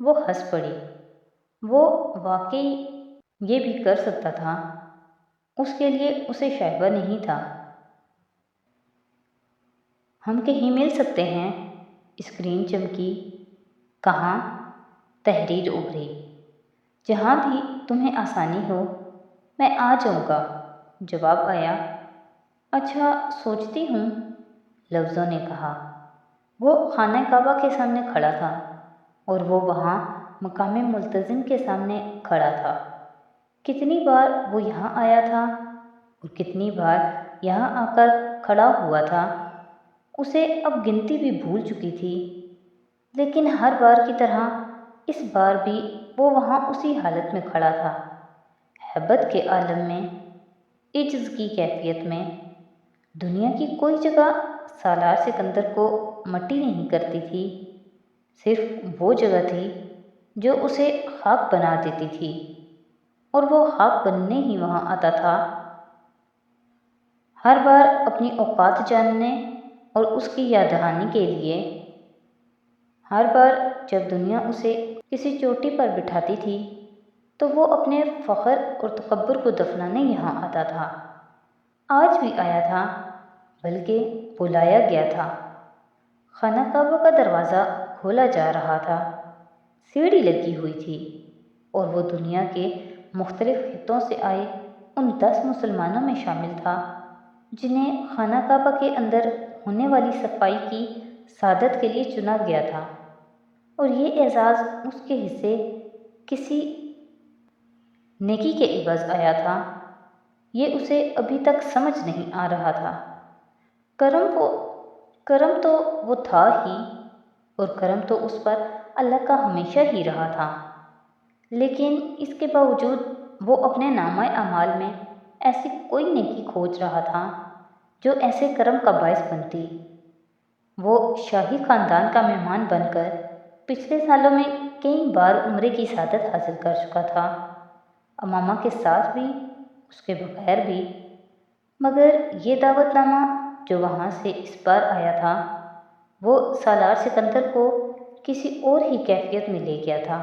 وہ ہنس پڑی۔ وہ واقعی یہ بھی کر سکتا تھا، اس کے لیے اسے شائبہ نہیں تھا۔ ہم کہیں مل سکتے ہیں؟ اسکرین چمکی۔ کہاں؟ تحریر ابھری۔ جہاں بھی تمہیں آسانی ہو، میں آ جاؤں گا، جواب آیا۔ اچھا، سوچتی ہوں، لفظوں نے کہا۔ وہ خانہ کعبہ کے سامنے کھڑا تھا اور وہ وہاں مقام ملتزم کے سامنے کھڑا تھا۔ کتنی بار وہ یہاں آیا تھا اور کتنی بار یہاں آ کر کھڑا ہوا تھا، اسے اب گنتی بھی بھول چکی تھی، لیکن ہر بار کی طرح اس بار بھی وہ وہاں اسی حالت میں کھڑا تھا، ہیبت کے عالم میں، عجز کی کیفیت میں۔ دنیا کی کوئی جگہ سالار سکندر کو مٹی نہیں کرتی تھی، صرف وہ جگہ تھی جو اسے خاک بنا دیتی تھی، اور وہ خاک بننے ہی وہاں آتا تھا، ہر بار اپنی اوقات جاننے اور اس کی یاد دہانی کے لیے۔ ہر بار جب دنیا اسے کسی چوٹی پر بٹھاتی تھی تو وہ اپنے فخر اور تکبر کو دفنانے یہاں آتا تھا۔ آج بھی آیا تھا، بلکہ بلایا گیا تھا۔ خانہ کعبہ کا دروازہ کھولا جا رہا تھا، سیڑھی لگی ہوئی تھی، اور وہ دنیا کے مختلف خطوں سے آئے ان 10 مسلمانوں میں شامل تھا جنہیں خانہ کعبہ کے اندر ہونے والی صفائی کی سعادت کے لیے چنا گیا تھا، اور یہ اعزاز اس کے حصے کسی نیکی کے عوض آیا تھا۔ یہ اسے ابھی تک سمجھ نہیں آ رہا تھا۔ کرم تو وہ تھا ہی، اور کرم تو اس پر اللہ کا ہمیشہ ہی رہا تھا، لیکن اس کے باوجود وہ اپنے نامہ اعمال میں ایسی کوئی نیکی کھوج رہا تھا جو ایسے کرم کا باعث بنتی۔ وہ شاہی خاندان کا مہمان بن کر پچھلے سالوں میں کئی بار عمرے کی سعادت حاصل کر چکا تھا، امامہ کے ساتھ بھی، اس کے بغیر بھی، مگر یہ دعوت نامہ جو وہاں سے اس بار آیا تھا وہ سالار سکندر کو کسی اور ہی کیفیت میں لے گیا تھا۔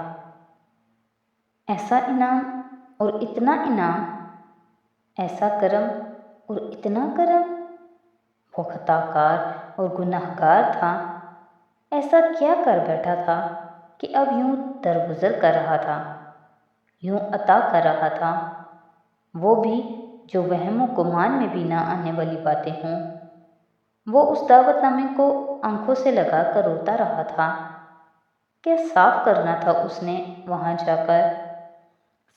ایسا انعام اور اتنا انعام، ایسا کرم اور اتنا کرم۔ وہ خطا کار اور گناہ گار تھا، ایسا کیا کر بیٹھا تھا کہ اب یوں درگزر کر رہا تھا، یوں عطا کر رہا تھا، وہ بھی جو وہم و گمان میں بھی نہ آنے والی باتیں ہوں۔ وہ اس دعوت نامے کو آنکھوں سے لگا کر روتا رہا تھا۔ کیا صاف کرنا تھا اس نے وہاں جا کر؟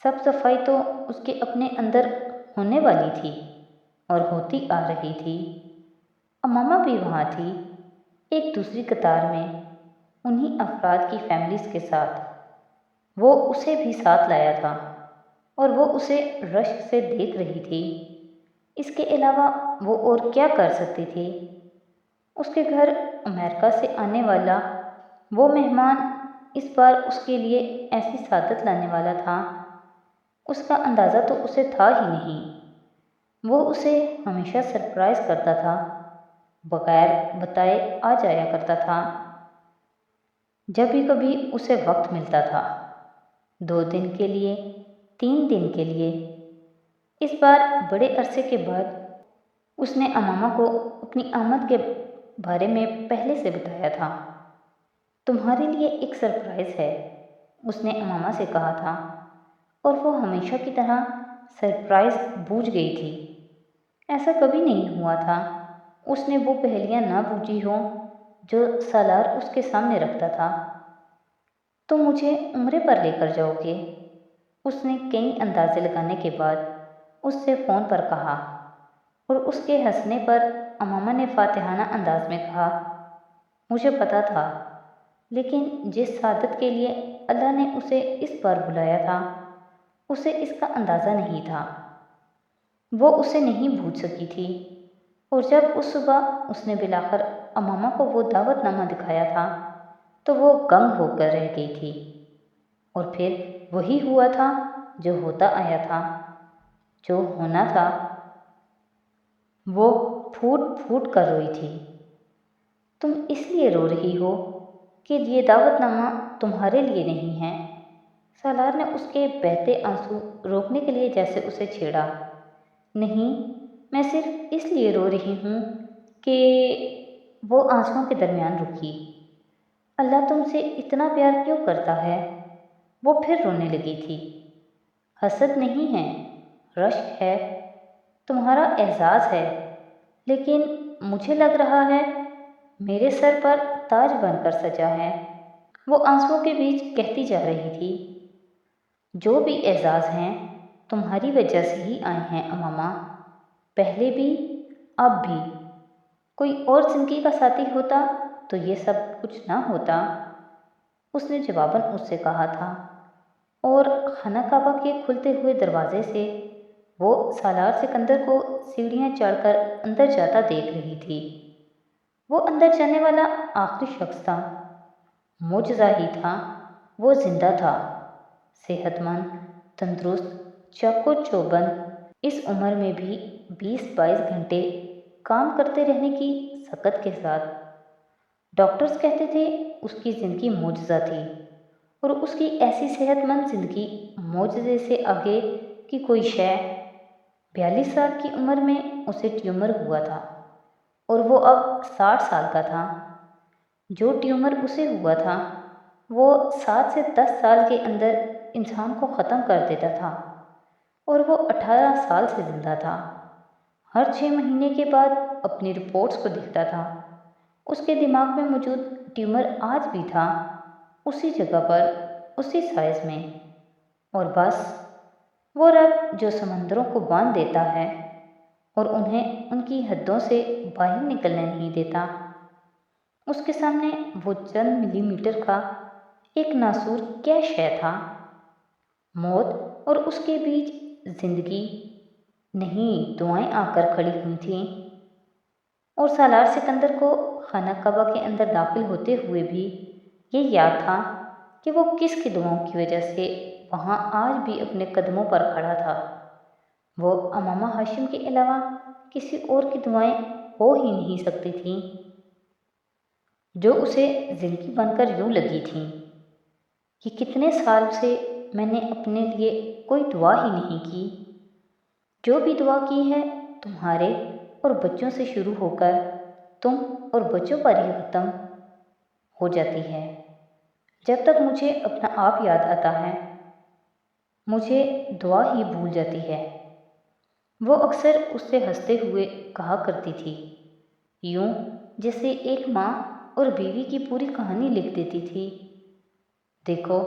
سب صفائی تو اس کے اپنے اندر ہونے والی تھی اور ہوتی آ رہی تھی۔ امامہ بھی وہاں تھی، ایک دوسری قطار میں، انہی افراد کی فیملیز کے ساتھ۔ وہ اسے بھی ساتھ لایا تھا اور وہ اسے رشک سے دیکھ رہی تھی۔ اس کے علاوہ وہ اور کیا کر سکتی تھی؟ اس کے گھر امریکہ سے آنے والا وہ مہمان اس بار اس کے لیے ایسی سعادت لانے والا تھا، اس کا اندازہ تو اسے تھا ہی نہیں۔ وہ اسے ہمیشہ سرپرائز کرتا تھا، بغیر بتائے آ جایا کرتا تھا جب بھی کبھی اسے وقت ملتا تھا، 2 دن کے لیے، 3 دن کے لیے۔ اس بار بڑے عرصے کے بعد اس نے امامہ کو اپنی آمد کے بارے میں پہلے سے بتایا تھا۔ تمہارے لیے ایک سرپرائز ہے، اس نے امامہ سے کہا تھا، اور وہ ہمیشہ کی طرح سرپرائز بوجھ گئی تھی۔ ایسا کبھی نہیں ہوا تھا اس نے وہ پہیلیاں نہ بوجھی ہوں جو سالار اس کے سامنے رکھتا تھا۔ تم مجھے عمرے پر لے کر جاؤ گے؟ اس نے کئی اندازے لگانے کے بعد اس سے فون پر کہا، اور اس کے ہنسنے پر امامہ نے فاتحانہ انداز میں کہا، مجھے پتا تھا، لیکن جس سعادت کے لیے اللہ نے اسے اس بار بلایا تھا اسے اس کا اندازہ نہیں تھا۔ وہ اسے نہیں بھول سکی تھی، اور جب اس صبح اس نے بالآخر امامہ کو وہ دعوت نامہ دکھایا تھا تو وہ گنگ ہو کر رہ گئی تھی، اور پھر وہی ہوا تھا جو ہوتا آیا تھا، جو ہونا تھا۔ وہ پھوٹ پھوٹ کر روئی تھی۔ تم اس لیے رو رہی ہو کہ یہ دعوت نامہ تمہارے لیے نہیں ہیں۔ سالار نے اس کے بہتے آنسو روکنے کے لیے جیسے اسے چھیڑا۔ نہیں، میں صرف اس لیے رو رہی ہوں کہ وہ آنسوؤں کے درمیان رکی۔ اللہ تم سے اتنا پیار کیوں کرتا ہے؟ وہ پھر رونے لگی تھی۔ حسد نہیں ہے، رشک ہے، تمہارا اعزاز ہے، لیکن مجھے لگ رہا ہے میرے سر پر تاج بن کر سجا ہے۔ وہ آنسوؤں کے بیچ کہتی جا رہی تھی، جو بھی اعزاز ہیں تمہاری وجہ سے ہی آئے ہیں امامہ، پہلے بھی اب بھی۔ کوئی اور زندگی کا ساتھی ہوتا تو یہ سب کچھ نہ ہوتا، اس نے جواباً اس سے کہا تھا، اور خانہ کعبہ کے کھلتے ہوئے دروازے سے وہ سالار سکندر کو سیڑھیاں چڑھ کر اندر جاتا دیکھ رہی تھی۔ وہ اندر جانے والا آخری شخص تھا، معجزہ ہی تھا، وہ زندہ تھا، صحت مند، تندرست، چاق و چوبند، اس عمر میں بھی 20-22 گھنٹے کام کرتے رہنے کی سکت کے ساتھ۔ ڈاکٹرز کہتے تھے اس کی زندگی معجزہ تھی، اور اس کی ایسی صحت مند زندگی معجزے سے آگے کی کوئی شے۔ 42 سال کی عمر میں اسے ٹیومر ہوا تھا، اور وہ اب 60 سال کا تھا۔ جو ٹیومر اسے ہوا تھا وہ 7 سے 10 سال کے اندر انسان کو ختم کر دیتا تھا، اور وہ 18 سال سے زندہ تھا۔ ہر 6 مہینے کے بعد اپنی رپورٹس کو دیکھتا تھا۔ اس کے دماغ میں موجود ٹیومر آج بھی تھا، اسی جگہ پر، اسی سائز میں، اور بس وہ رب جو سمندروں کو باندھ دیتا ہے اور انہیں ان کی حدوں سے باہر نکلنے نہیں دیتا، اس کے سامنے وہ چند ملی میٹر کا ایک ناسور کیا شے تھا؟ موت اور اس کے بیچ زندگی، نہیں دعائیں آ کر کھڑی ہوئی تھیں۔ اور سالار سکندر کو خانہ کعبہ کے اندر داخل ہوتے ہوئے بھی یہ یاد تھا کہ وہ کس کی دعاؤں کی وجہ سے وہاں آج بھی اپنے قدموں پر کھڑا تھا۔ وہ امامہ ہاشم کے علاوہ کسی اور کی دعائیں ہو ہی نہیں سکتی تھیں جو اسے زندگی بن کر یوں لگی تھیں۔ یہ کتنے سال سے میں نے اپنے لیے کوئی دعا ہی نہیں کی۔ جو بھی دعا کی ہے تمہارے اور بچوں سے شروع ہو کر تم اور بچوں پر ہی ختم ہو جاتی ہے۔ جب تک مجھے اپنا آپ یاد آتا ہے مجھے دعا ہی بھول جاتی ہے۔ وہ اکثر اس سے ہنستے ہوئے کہا کرتی تھی، یوں جیسے ایک ماں اور بیوی کی پوری کہانی لکھ دیتی تھی۔ دیکھو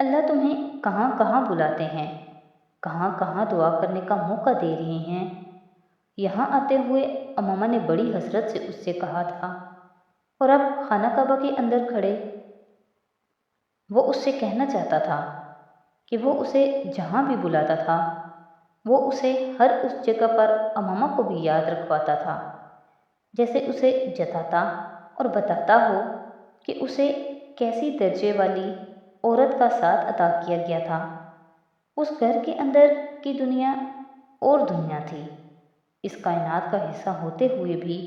اللہ تمہیں کہاں کہاں بلاتے ہیں، کہاں کہاں دعا کرنے کا موقع دے رہے ہیں۔ یہاں آتے ہوئے امامہ نے بڑی حسرت سے اس سے کہا تھا، اور اب خانہ کعبہ کے اندر کھڑے وہ اس سے کہنا چاہتا تھا کہ وہ اسے جہاں بھی بلاتا تھا وہ اسے ہر اس جگہ پر امامہ کو بھی یاد رکھواتا تھا، جیسے اسے جتاتا اور بتاتا ہو کہ اسے کیسی درجے والی عورت کا ساتھ عطا کیا گیا تھا۔ اس گھر کے اندر کی دنیا اور دنیا تھی، اس کائنات کا حصہ ہوتے ہوئے بھی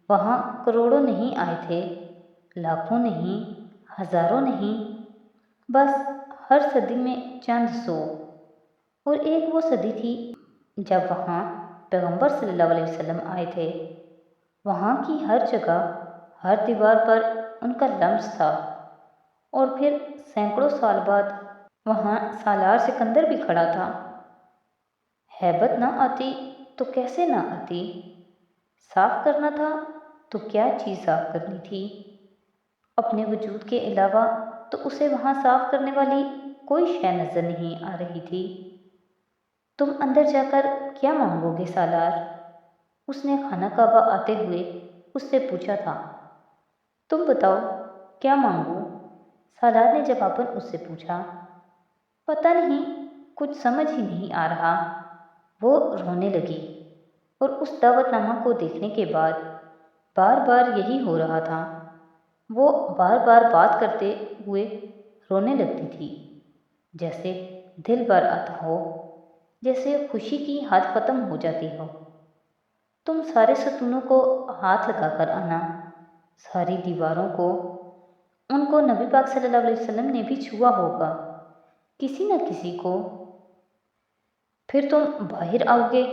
وہاں کروڑوں نہیں آئے تھے، لاکھوں نہیں، ہزاروں نہیں، بس ہر صدی میں چند سو۔ اور ایک وہ صدی تھی جب وہاں پیغمبر صلی اللہ علیہ وسلم آئے تھے۔ وہاں کی ہر جگہ، ہر دیوار پر ان کا لمس تھا، اور پھر سینکڑوں سال بعد وہاں سالار سکندر بھی کھڑا تھا۔ ہیبت نہ آتی تو کیسے نہ آتی؟ صاف کرنا تھا تو کیا چیز صاف کرنی تھی؟ اپنے وجود کے علاوہ تو اسے وہاں صاف کرنے والی کوئی شے نظر نہیں آ رہی تھی۔ تم اندر جا کر کیا مانگو گے سالار؟ اس نے خانہ کعبہ آتے ہوئے اس سے پوچھا تھا۔ تم بتاؤ کیا مانگو؟ سالار نے جواباً اس سے پوچھا۔ پتہ نہیں، کچھ سمجھ ہی نہیں آ رہا۔ وہ رونے لگی، اور اس دعوت نامہ کو دیکھنے کے بعد بار بار یہی ہو رہا تھا۔ وہ بار بار بات کرتے ہوئے رونے لگتی تھی، جیسے دل بھر آتا ہو، جیسے خوشی کی حد ختم ہو جاتی ہو۔ تم سارے ستونوں کو ہاتھ لگا کر آنا، ساری دیواروں کو، ان کو نبی پاک صلی اللہ علیہ وسلم نے بھی چھوا ہوگا، کسی نہ کسی کو۔ پھر تم باہر آؤ گے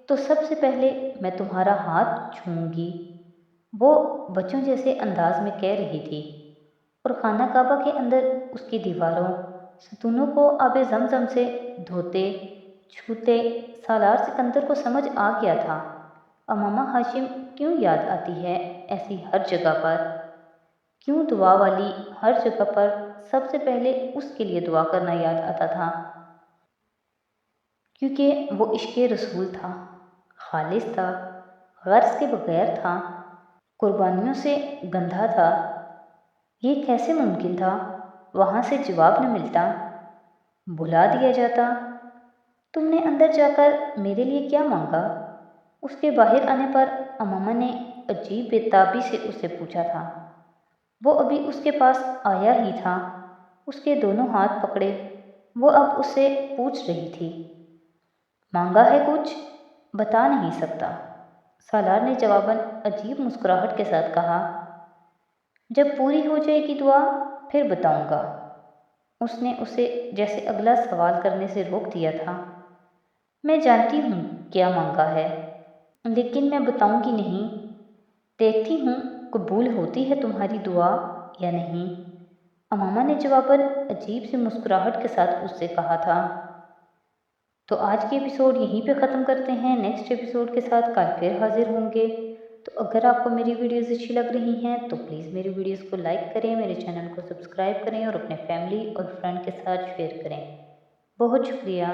تو سب سے پہلے میں تمہارا ہاتھ چھوؤں گی، وہ بچوں جیسے انداز میں کہہ رہی تھی، اور خانہ کعبہ کے اندر اس کی دیواروں، ستونوں کو آب زمزم سے دھوتے چھوتے سالار سکندر کو سمجھ آ گیا تھا، امامہ ہاشم کیوں یاد آتی ہے ایسی ہر جگہ پر، کیوں دعا والی ہر جگہ پر سب سے پہلے اس کے لیے دعا کرنا یاد آتا تھا، کیونکہ وہ عشق رسول تھا، خالص تھا، غرض کے بغیر تھا، قربانیوں سے گندھا تھا۔ یہ کیسے ممکن تھا؟ وہاں سے جواب نہ ملتا، بھلا دیا جاتا۔ تم نے اندر جا کر میرے لیے کیا مانگا؟ اس کے باہر آنے پر امامہ نے عجیب بے تابی سے اسے پوچھا تھا۔ وہ ابھی اس کے پاس آیا ہی تھا، اس کے دونوں ہاتھ پکڑے وہ اب اس سے پوچھ رہی تھی۔ مانگا ہے کچھ؟ بتا نہیں سکتا، سالار نے جواباً عجیب مسکراہٹ کے ساتھ کہا۔ جب پوری ہو جائے گی دعا پھر بتاؤں گا۔ اس نے اسے جیسے اگلا سوال کرنے سے روک دیا تھا۔ میں جانتی ہوں کیا مانگا ہے، لیکن میں بتاؤں گی نہیں، دیکھتی ہوں قبول ہوتی ہے تمہاری دعا یا نہیں، امامہ نے جواباً عجیب سی مسکراہٹ کے ساتھ اس سے کہا تھا۔ تو آج کی ایپیسوڈ یہیں پہ ختم کرتے ہیں، نیکسٹ ایپیسوڈ کے ساتھ کل پھر حاضر ہوں گے۔ تو اگر آپ کو میری ویڈیوز اچھی لگ رہی ہیں تو پلیز میری ویڈیوز کو لائک کریں، میرے چینل کو سبسکرائب کریں اور اپنے فیملی اور فرینڈ کے ساتھ شیئر کریں۔ بہت شکریہ۔